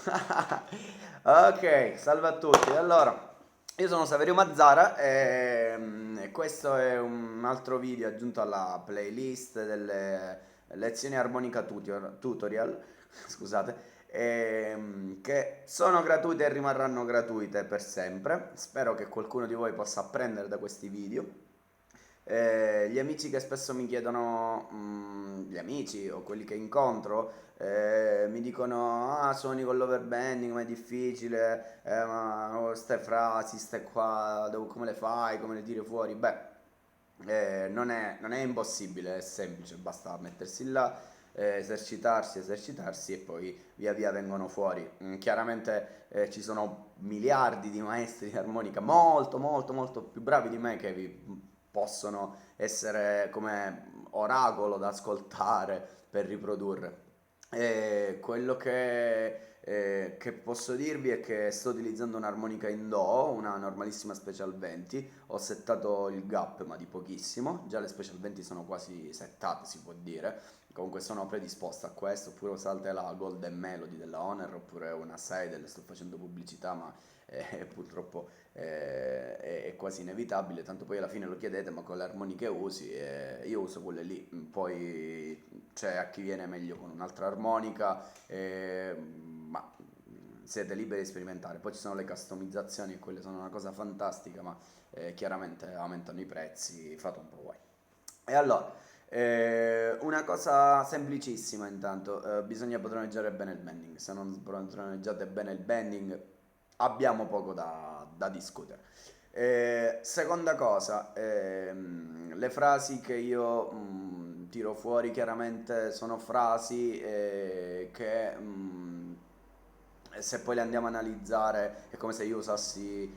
Ok, salve a tutti. Allora, io sono Saverio Mazzara e questo è un altro video aggiunto alla playlist delle lezioni armonica tutorial, scusate, che sono gratuite e rimarranno gratuite per sempre. Spero che qualcuno di voi possa apprendere da questi video. Gli amici che spesso mi chiedono, gli amici o quelli che incontro, mi dicono: Ah, suoni con l'overbanding, ma è difficile, ma ste frasi, ste qua, come le fai, come le tiri fuori? Beh, non è impossibile, è semplice, basta mettersi là, esercitarsi e poi via via vengono fuori. Chiaramente ci sono miliardi di maestri di armonica molto molto molto più bravi di me che vi possono essere come oracolo da ascoltare per riprodurre. Quello che posso dirvi è che sto utilizzando un'armonica in Do, una normalissima Special 20. Ho settato il gap, ma di pochissimo. Già le Special 20 sono quasi settate, si può dire. Comunque sono predisposto a questo. Oppure usate la Golden Melody della Honor, oppure una Seidel. Sto facendo pubblicità, ma purtroppo è quasi inevitabile. Tanto poi alla fine lo chiedete, ma con le armoniche usi? Io uso quelle lì. Poi c'è a chi viene meglio con un'altra armonica, ma siete liberi di sperimentare. Poi ci sono le customizzazioni, e quelle sono una cosa fantastica, ma chiaramente aumentano i prezzi, fate un po' voi. E allora, una cosa semplicissima intanto, bisogna padroneggiare bene il bending. Se non padroneggiate bene il bending, abbiamo poco da discutere. Seconda cosa, le frasi che io tiro fuori chiaramente sono frasi che se poi le andiamo a analizzare è come se io usassi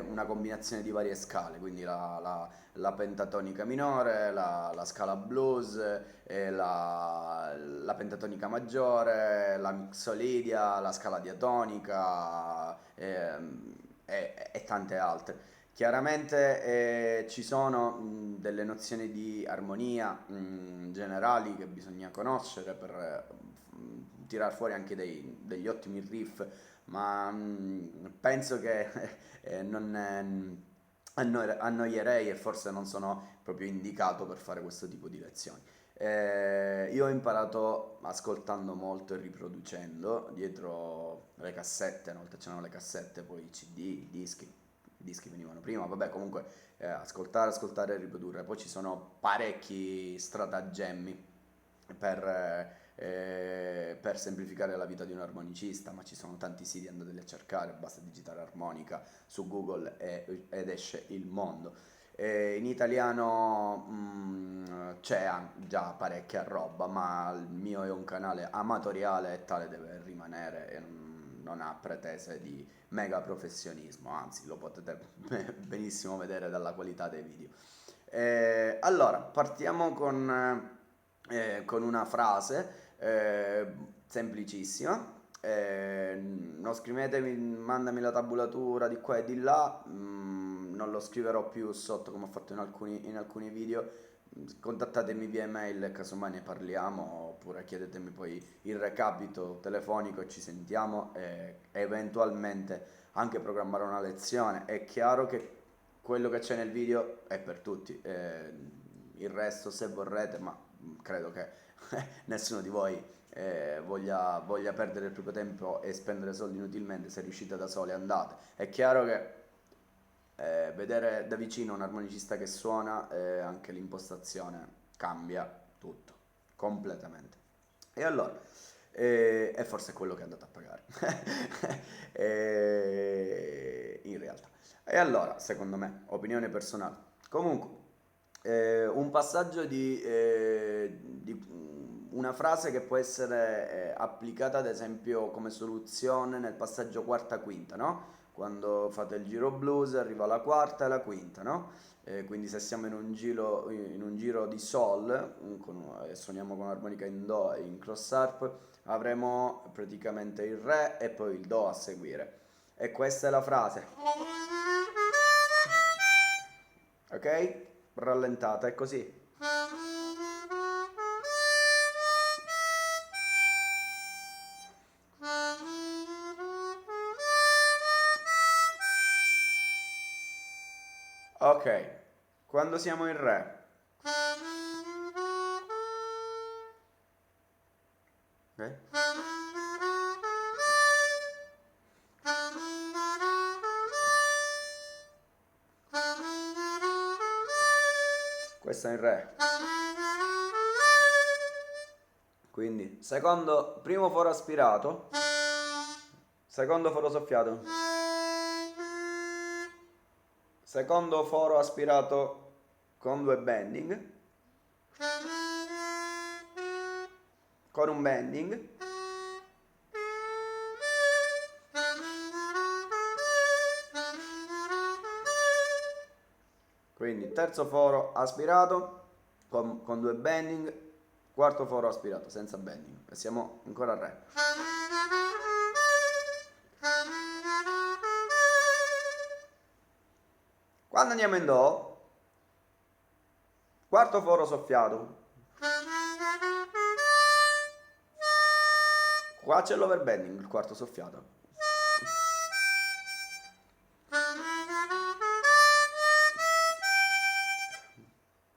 una combinazione di varie scale, quindi la pentatonica minore, la scala blues, la pentatonica maggiore, la mixolidia, la scala diatonica e tante altre. Chiaramente ci sono delle nozioni di armonia generali che bisogna conoscere per tirar fuori anche degli ottimi riff, ma penso che non annoierei e forse non sono proprio indicato per fare questo tipo di lezioni. Io ho imparato ascoltando molto e riproducendo dietro le cassette, una volta c'erano le cassette, poi i CD, i dischi venivano prima, vabbè comunque ascoltare e riprodurre, poi ci sono parecchi stratagemmi per semplificare la vita di un armonicista, ma ci sono tanti siti, andateli a cercare, basta digitare armonica su Google ed esce il mondo. In italiano c'è già parecchia roba, ma il mio è un canale amatoriale e tale deve rimanere e non ha pretese di mega professionismo, anzi lo potete benissimo vedere dalla qualità dei video. Allora, partiamo con una frase semplicissima. Non scrivetemi, mandami la tabulatura di qua e di là, non lo scriverò più sotto come ho fatto in alcuni video. Contattatemi via email, casomai ne parliamo, oppure chiedetemi poi il recapito telefonico e ci sentiamo e eventualmente anche programmare una lezione. È chiaro che quello che c'è nel video è per tutti, il resto se vorrete, ma credo che nessuno di voi voglia perdere il proprio tempo e spendere soldi inutilmente. Se riuscite da soli andate. È chiaro che vedere da vicino un armonicista che suona, anche l'impostazione cambia tutto, completamente. E allora, e forse è quello che andate a pagare, in realtà. E allora, secondo me, opinione personale. Comunque, un passaggio di una frase che può essere applicata ad esempio come soluzione nel passaggio quarta-quinta, no? Quando fate il giro blues arriva la quarta e la quinta, no? Quindi se siamo in un giro di sol e suoniamo con armonica in do e in cross harp, avremo praticamente il re e poi il do a seguire. E questa è la frase, ok? Rallentata, è così. Ok, quando siamo in re. Ok? Questo è in re. Quindi, primo foro aspirato, secondo foro soffiato, secondo foro aspirato con due bending, con un bending, quindi terzo foro aspirato con due bending, quarto foro aspirato senza bending e siamo ancora a re. Quando andiamo in do, quarto foro soffiato, qua c'è l'overbending, il quarto soffiato.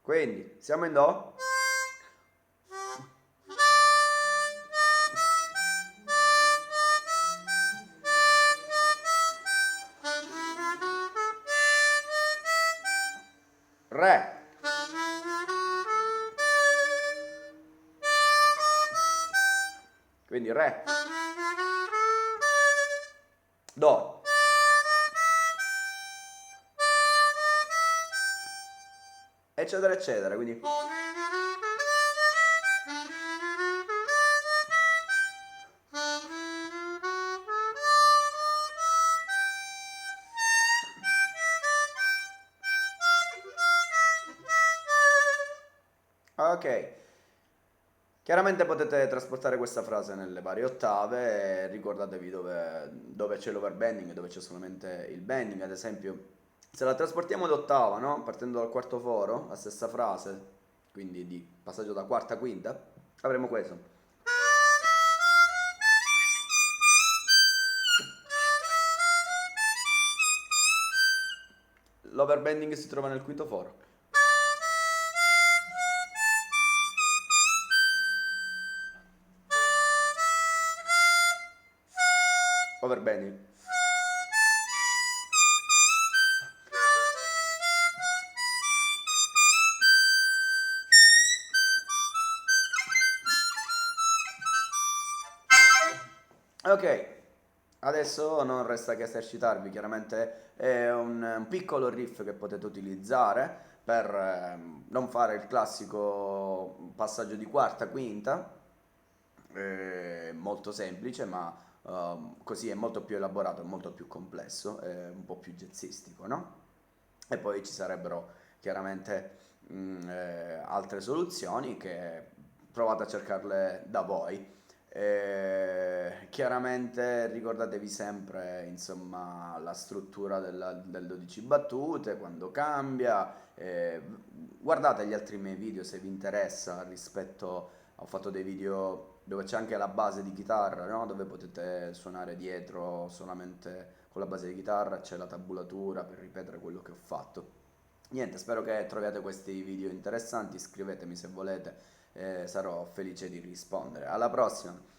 Quindi siamo in do. Re. Quindi re. Do. Eccetera eccetera, quindi ok. Chiaramente potete trasportare questa frase nelle varie ottave e ricordatevi dove c'è l'overbending e dove c'è solamente il bending. Ad esempio, se la trasportiamo d'ottava, no? Partendo dal quarto foro, la stessa frase, quindi di passaggio da quarta a quinta, avremo questo. L'overbending si trova nel quinto foro. Overbending. Ok, adesso non resta che esercitarvi, chiaramente è un piccolo riff che potete utilizzare per non fare il classico passaggio di quarta, quinta, molto semplice, ma così è molto più elaborato, è molto più complesso, è un po' più jazzistico, no? E poi ci sarebbero chiaramente altre soluzioni che provate a cercarle da voi. Chiaramente ricordatevi sempre, insomma, la struttura del 12 battute, quando cambia. Guardate gli altri miei video se vi interessa rispetto, ho fatto dei video dove c'è anche la base di chitarra, no? Dove potete suonare dietro solamente con la base di chitarra, c'è la tabulatura per ripetere quello che ho fatto. Niente, spero che troviate questi video interessanti, iscrivetemi se volete, sarò felice di rispondere. Alla prossima!